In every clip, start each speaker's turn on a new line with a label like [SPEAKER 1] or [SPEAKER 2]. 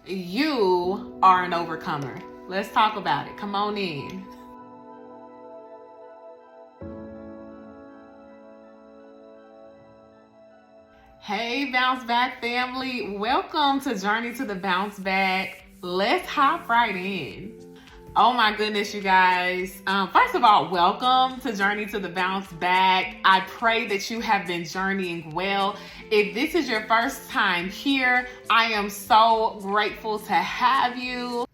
[SPEAKER 1] You are an overcomer. Let's talk about it. Come on in. Hey, Bounceback family. Welcome to Journey to the Bounce Back. Let's hop right in. Oh my goodness, you guys. First of all, welcome to Journey to the Bounce Back. I pray that you have been journeying well. If this is your first time here, I am so grateful to have you.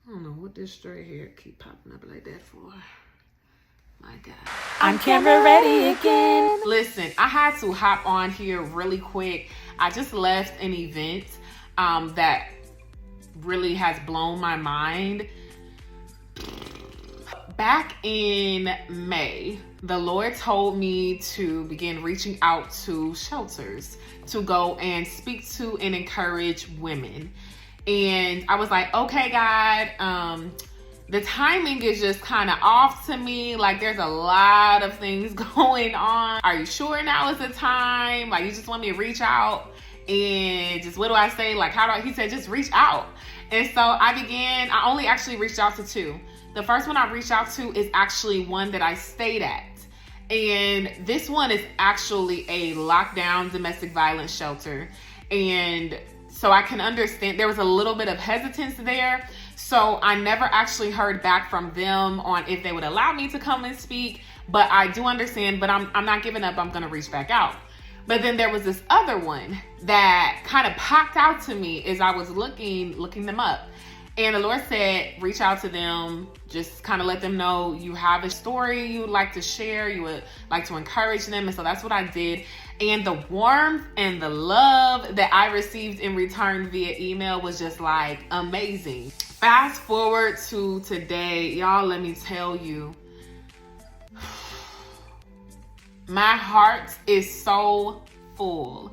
[SPEAKER 1] I don't know what this straight hair keep popping up like that for. My God.
[SPEAKER 2] I'm camera ready again.
[SPEAKER 1] Listen, I had to hop on here really quick. I just left an event that really has blown my mind. Back in May, the Lord told me to begin reaching out to shelters to go and speak to and encourage women. And I was like, okay, God, the timing is just kind of off to me. Like, there's a lot of things going on. Are you sure now is the time? Like, you just want me to reach out and just, what do I say? Like, he said, just reach out. And so I only actually reached out to two. The first one I reached out to is actually one that I stayed at. And this one is actually a lockdown domestic violence shelter. And so I can understand there was a little bit of hesitance there. So I never actually heard back from them on if they would allow me to come and speak. But I do understand, but I'm not giving up. I'm going to reach back out. But then there was this other one that kind of popped out to me as I was looking them up. And the Lord said, reach out to them, just kind of let them know you have a story you would like to share, you would like to encourage them. And so that's what I did. And the warmth and the love that I received in return via email was just like amazing. Fast forward to today, y'all, let me tell you, my heart is so full.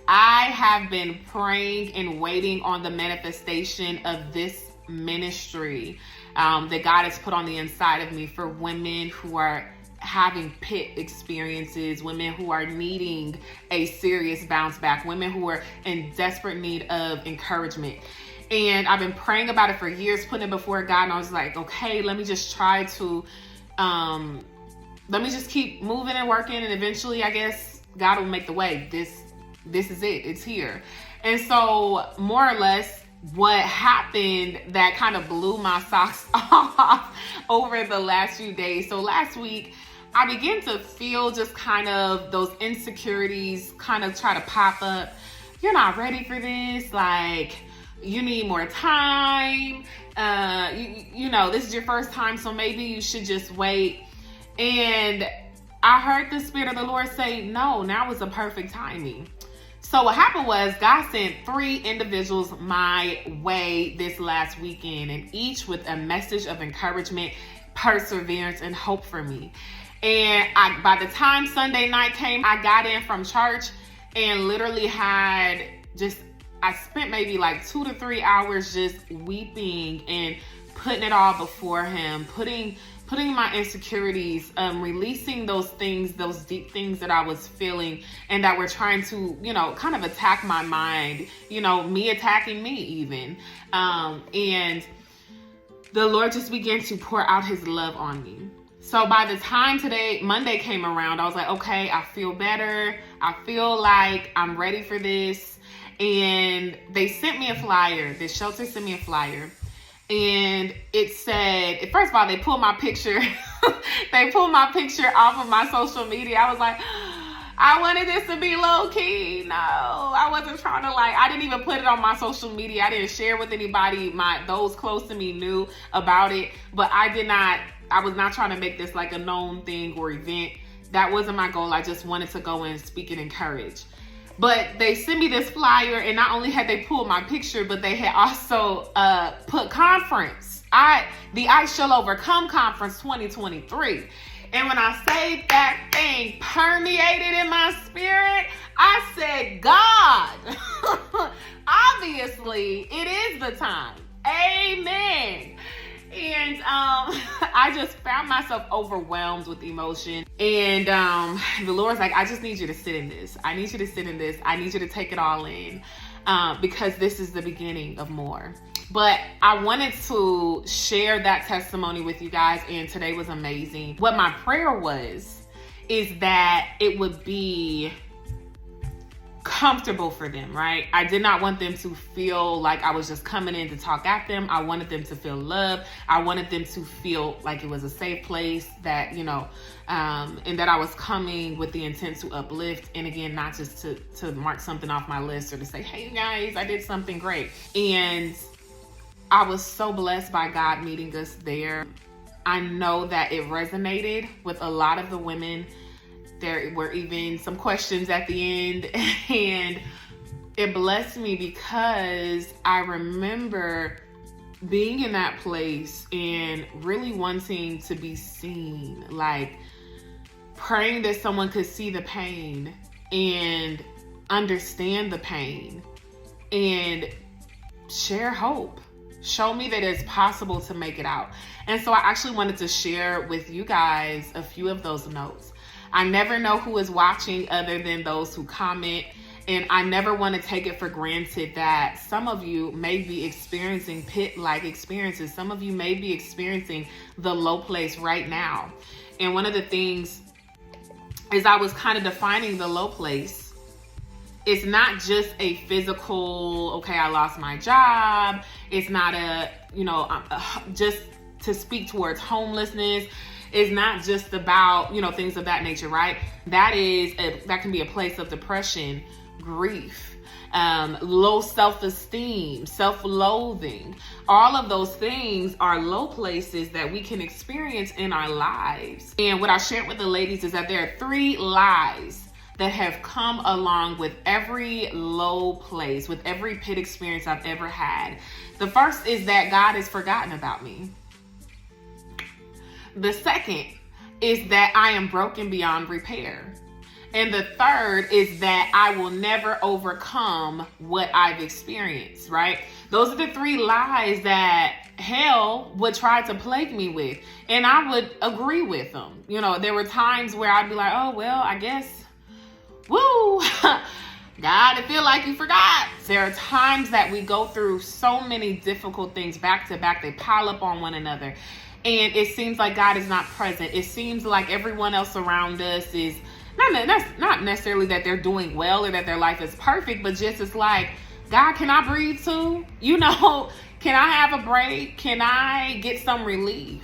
[SPEAKER 1] I have been praying and waiting on the manifestation of this ministry that God has put on the inside of me for women who are having pit experiences, women who are needing a serious bounce back, women who are in desperate need of encouragement. And I've been praying about it for years, putting it before God. And I was like, okay, let me just try to, let me just keep moving and working. And eventually, I guess God will make the way. This is it. It's here. And so more or less what happened that kind of blew my socks off over the last few days. So last week, I began to feel just kind of those insecurities kind of try to pop up. You're not ready for this. Like, you need more time. You know, this is your first time, so maybe you should just wait. And I heard the Spirit of the Lord say, no, now is the perfect timing. So what happened was God sent 3 individuals my way this last weekend, and each with a message of encouragement, perseverance, and hope for me. And by the time Sunday night came, I got in from church and literally I spent maybe like 2 to 3 hours just weeping and putting it all before him, putting my insecurities, releasing those things, those deep things that I was feeling and that were trying to, kind of attack my mind, me attacking me even. And the Lord just began to pour out his love on me. So by the time Monday came around, I was like, okay, I feel better. I feel like I'm ready for this. And they sent me a flyer. The shelter sent me a flyer. And it said, first of all, they pulled my picture. They pulled my picture off of my social media. I was like, I wanted this to be low key. No, I wasn't trying to I didn't even put it on my social media. I didn't share with anybody. Those close to me knew about it, but I was not trying to make this like a known thing or event. That wasn't my goal. I just wanted to go and speak and encourage. But they sent me this flyer, and not only had they pulled my picture, but they had also put conference. The I Shall Overcome Conference 2023. And when I say that thing permeated in my spirit, I said, God, obviously it is the time. Amen. And I just found myself overwhelmed with emotion. And the Lord's like, I just need you to sit in this. I need you to sit in this. I need you to take it all in. because this is the beginning of more. But I wanted to share that testimony with you guys, and today was amazing. What my prayer is that it would be comfortable for them, right? I did not want them to feel like I was just coming in to talk at them. I wanted them to feel love. I wanted them to feel like it was a safe place, that, and that I was coming with the intent to uplift. And again, not just to mark something off my list or to say, hey guys, I did something great. And I was so blessed by God meeting us there. I know that it resonated with a lot of the women. There were even some questions at the end, and it blessed me because I remember being in that place and really wanting to be seen, like praying that someone could see the pain and understand the pain and share hope. Show me that it's possible to make it out. And so I actually wanted to share with you guys a few of those notes. I never know who is watching other than those who comment. And I never want to take it for granted that some of you may be experiencing pit-like experiences. Some of you may be experiencing the low place right now. And one of the things is I was kind of defining the low place. It's not just a physical, okay, I lost my job. It's not just to speak towards homelessness. It's not just about, things of that nature, right? That can be a place of depression, grief, low self-esteem, self-loathing. All of those things are low places that we can experience in our lives. And what I shared with the ladies is that there are 3 lies that have come along with every low place, with every pit experience I've ever had. The first is that God has forgotten about me. The second is that I am broken beyond repair. And the third is that I will never overcome what I've experienced, right? Those are the 3 lies that hell would try to plague me with. And I would agree with them. There were times where I'd be like, oh, well, I guess, woo, God, I feel like you forgot. There are times that we go through so many difficult things back to back. They pile up on one another. And it seems like God is not present. It seems like everyone else around us is not necessarily that they're doing well or that their life is perfect, but just it's like, God, can I breathe too? Can I have a break? Can I get some relief?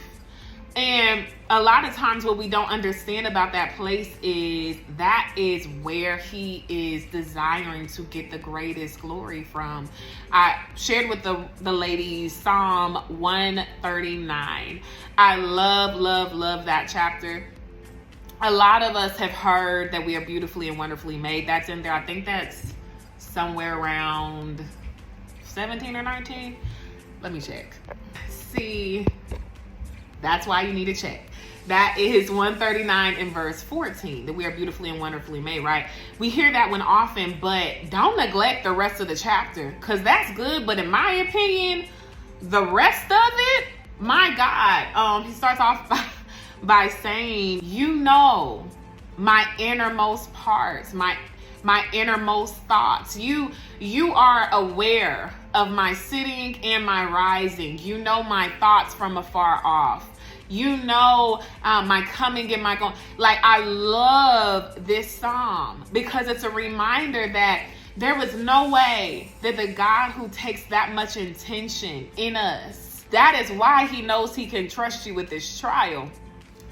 [SPEAKER 1] And a lot of times what we don't understand about that place is that is where he is desiring to get the greatest glory from. I shared with the ladies Psalm 139. I love that chapter. A lot of us have heard that we are beautifully and wonderfully made. That's in there. I think that's somewhere around 17 or 19. Let me check. See, that's why you need to check. That is 139 in verse 14, that we are beautifully and wonderfully made, right? We hear that one often, but don't neglect the rest of the chapter, because that's good. But in my opinion, the rest of it, my God, he starts off by saying, my innermost parts, my innermost thoughts. You are aware of my sitting and my rising. You know my thoughts from afar off. You know my coming and my going. Like, I love this psalm because it's a reminder that there was no way that the God who takes that much intention in us, that is why he knows he can trust you with this trial.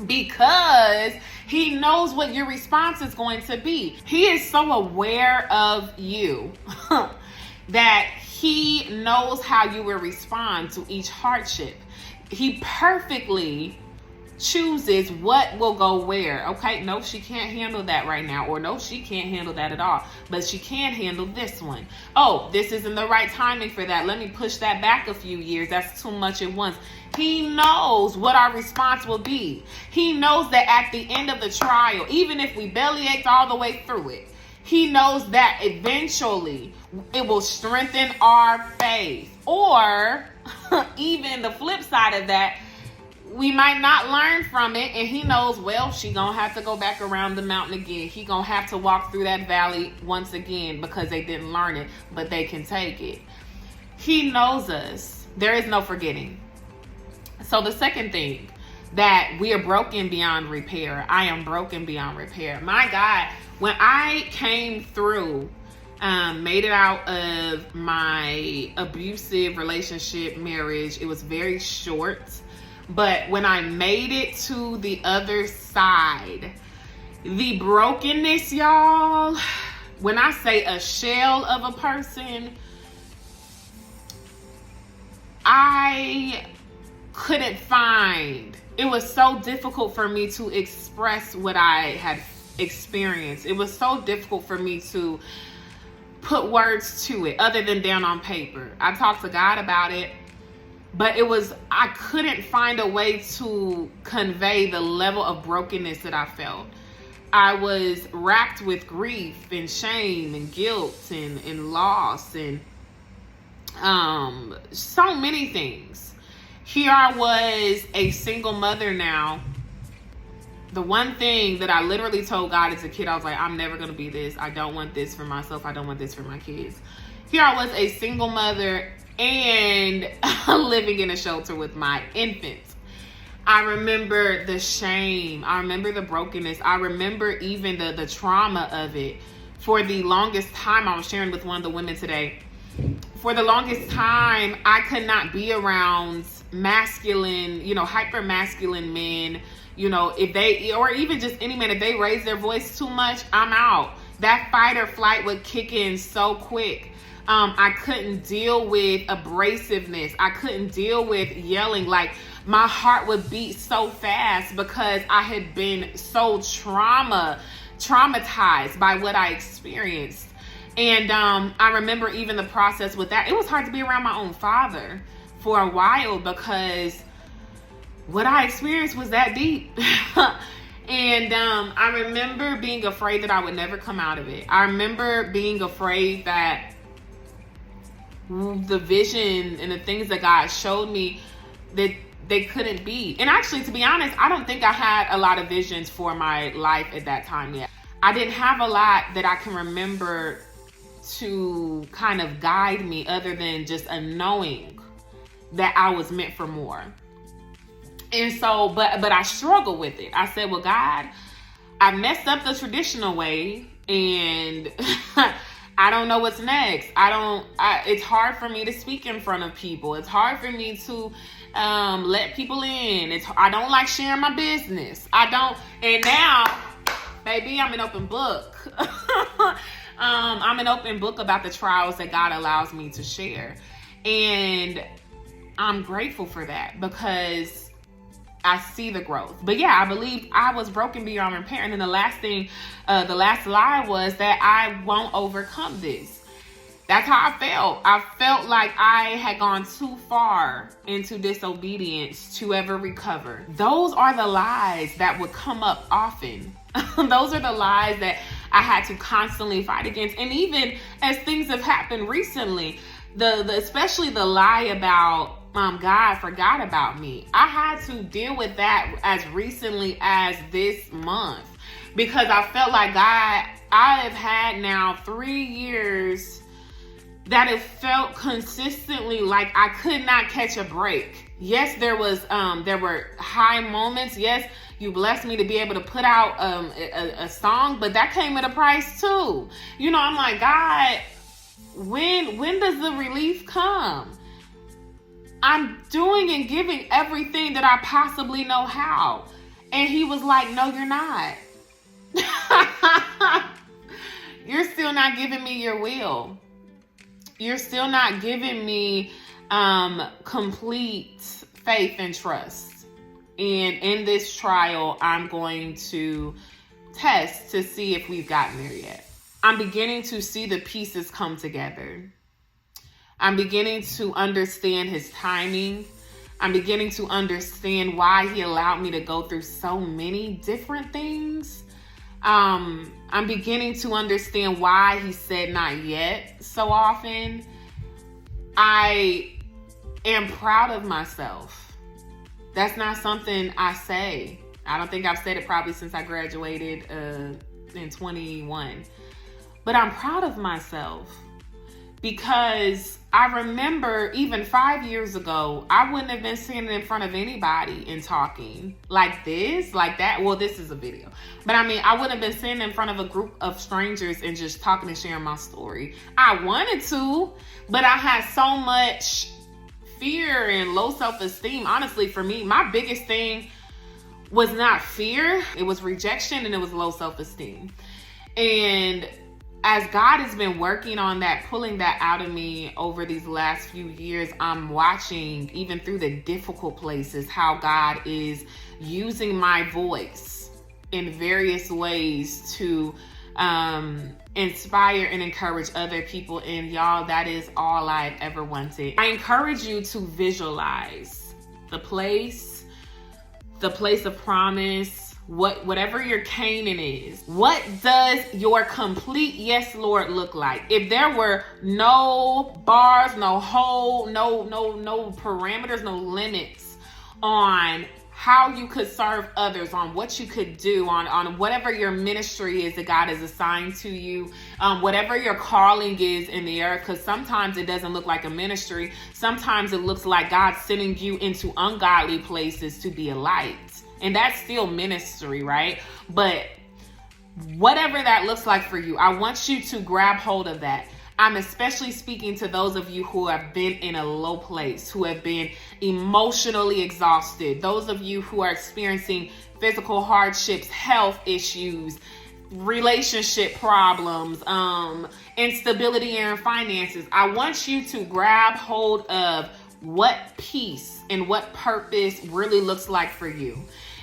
[SPEAKER 1] Because he knows what your response is going to be. He is so aware of you that he knows how you will respond to each hardship. He perfectly chooses what will go where. Okay, no, she can't handle that right now. Or no, she can't handle that at all. But she can handle this one. Oh, this isn't the right timing for that. Let me push that back a few years. That's too much at once. He knows what our response will be. He knows that at the end of the trial, even if we bellyache all the way through it, he knows that eventually it will strengthen our faith. Or even the flip side of that, we might not learn from it, and he knows, well, she gonna have to go back around the mountain again. He gonna have to walk through that valley once again because they didn't learn it, but they can take it. He knows us. There is no forgetting. So the second thing, that we are broken beyond repair. I am broken beyond repair. My God, when I came through, made it out of my abusive relationship, marriage, it was very short. But when I made it to the other side, the brokenness, y'all, when I say a shell of a person, I couldn't find, it was so difficult for me to express what I had experienced. It was so difficult for me to put words to it other than down on paper. I talked to God about it, but I couldn't find a way to convey the level of brokenness that I felt. I was racked with grief and shame and guilt and loss and so many things. Here I was, a single mother now. The one thing that I literally told God as a kid, I was like, I'm never going to be this. I don't want this for myself. I don't want this for my kids. Here I was, a single mother and living in a shelter with my infants. I remember the shame. I remember the brokenness. I remember even the trauma of it. For the longest time, I was sharing with one of the women today, for the longest time, I could not be around masculine, hyper masculine men. If they, or even just any man, if they raise their voice too much, I'm out. That fight or flight would kick in so quick. I couldn't deal with abrasiveness. I couldn't deal with yelling. Like, my heart would beat so fast because I had been so traumatized by what I experienced. And I remember even the process with that. It was hard to be around my own father for a while because what I experienced was that deep. And I remember being afraid that I would never come out of it. I remember being afraid that the vision and the things that God showed me, that they couldn't be. And actually, to be honest, I don't think I had a lot of visions for my life at that time yet. I didn't have a lot that I can remember to kind of guide me other than just a knowing that I was meant for more. And so, but I struggled with it. I said, well, God, I messed up the traditional way and I don't know what's next. It's hard for me to speak in front of people. It's hard for me to let people in. I don't like sharing my business. And now, baby, I'm an open book. I'm an open book about the trials that God allows me to share. And I'm grateful for that because I see the growth. But yeah, I believe I was broken beyond repair. And then the last lie was that I won't overcome this. That's how I felt. I felt like I had gone too far into disobedience to ever recover. Those are the lies that would come up often. Those are the lies that I had to constantly fight against. And even as things have happened recently, especially the lie about God forgot about me. I had to deal with that as recently as this month because I felt like I have had now 3 years that it felt consistently like I could not catch a break. Yes, there were high moments. Yes, you blessed me to be able to put out a song, but that came at a price too. I'm like, God, when does the relief come? I'm doing and giving everything that I possibly know how. And he was like, no, you're not. You're still not giving me your will. You're still not giving me complete faith and trust. And in this trial, I'm going to test to see if we've gotten there yet. I'm beginning to see the pieces come together. I'm beginning to understand his timing. I'm beginning to understand why he allowed me to go through so many different things. I'm beginning to understand why he said not yet so often. I am proud of myself That's not something I say. I don't think I've said it probably since I graduated in 21. But I'm proud of myself because I remember even 5 years ago, I wouldn't have been standing in front of anybody and talking like this, like that. Well, this is a video. But I mean, I wouldn't have been standing in front of a group of strangers and just talking and sharing my story. I wanted to, but I had so much fear and low self-esteem. Honestly, for me, my biggest thing was not fear. It was rejection and it was low self-esteem. And as God has been working on that, pulling that out of me over these last few years, I'm watching, even through the difficult places, how God is using my voice in various ways to inspire and encourage other people. And y'all, that is all I've ever wanted. I encourage you to visualize the place of promise, whatever your Canaan is. What does your complete yes, Lord, look like? If there were no bars, no hole, no parameters, no limits on how you could serve others, on what you could do, on whatever your ministry is that God has assigned to you, whatever your calling is in the earth, because sometimes it doesn't look like a ministry. Sometimes it looks like God sending you into ungodly places to be a light. And that's still ministry, right? But whatever that looks like for you, I want you to grab hold of that. I'm especially speaking to those of you who have been in a low place, who have been emotionally exhausted, those of you who are experiencing physical hardships, health issues, relationship problems, instability in finances. I want you to grab hold of what peace and what purpose really looks like for you.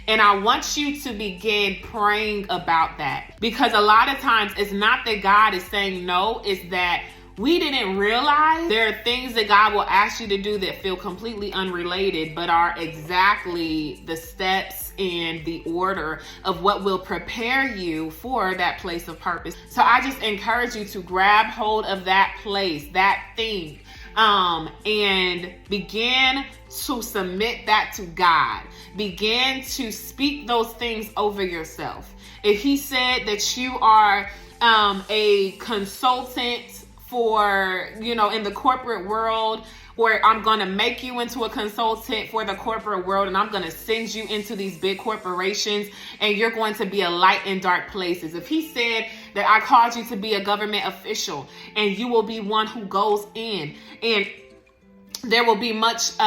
[SPEAKER 1] And I want you to begin praying about that, because a lot of times it's not that God is saying no, it's that we didn't realize there are things that God will ask you to do that feel completely unrelated, but are exactly the steps and the order of what will prepare you for that place of purpose. So I just encourage you to grab hold of that place, that thing, and begin to submit that to God. Begin to speak those things over yourself. If he said that you are a consultant for, in the corporate world, where I'm going to make you into a consultant for the corporate world, and I'm going to send you into these big corporations, and you're going to be a light in dark places. If he said that I called you to be a government official, and you will be one who goes in, and there will be much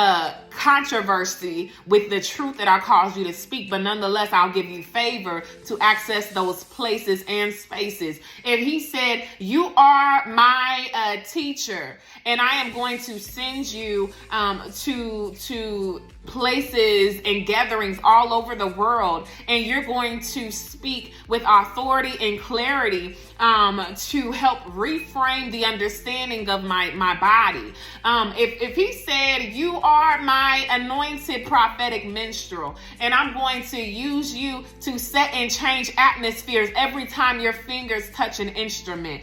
[SPEAKER 1] controversy with the truth that I caused you to speak, but nonetheless, I'll give you favor to access those places and spaces. If he said, you are my teacher, and I am going to send you to places and gatherings all over the world, and you're going to speak with authority and clarity to help reframe the understanding of my body. If he said, you are my anointed prophetic minstrel, and I'm going to use you to set and change atmospheres every time your fingers touch an instrument,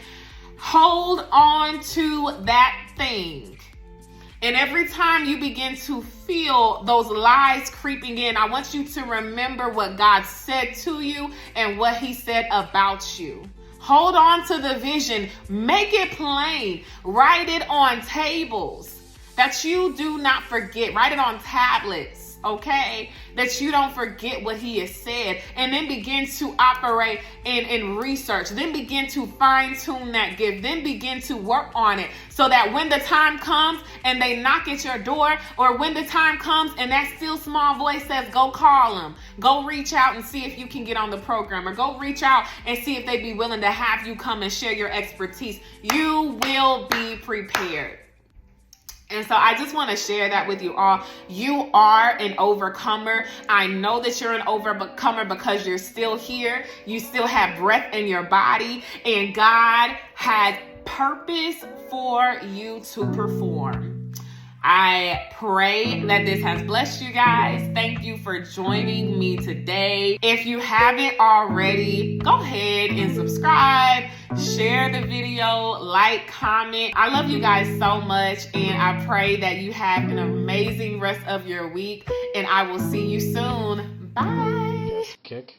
[SPEAKER 1] hold on to that thing. And every time you begin to feel those lies creeping in, I want you to remember what God said to you and what he said about you. Hold on to the vision. Make it plain. Write it on tables that you do not forget. Write it on tablets, okay? That you don't forget what he has said. And then begin to operate in research. Then begin to fine tune that gift. Then begin to work on it so that when the time comes and they knock at your door, or when the time comes and that still small voice says, go call them, go reach out and see if you can get on the program, or go reach out and see if they'd be willing to have you come and share your expertise, you will be prepared. And so I just want to share that with you all. You are an overcomer. I know that you're an overcomer because you're still here. You still have breath in your body, and God has purpose for you to perform. I pray that this has blessed you guys. Thank you for joining me today. If you haven't already, go ahead and subscribe, share the video, like, comment. I love you guys so much, and I pray that you have an amazing rest of your week. and I will see you soon. Bye.
[SPEAKER 3] Kick.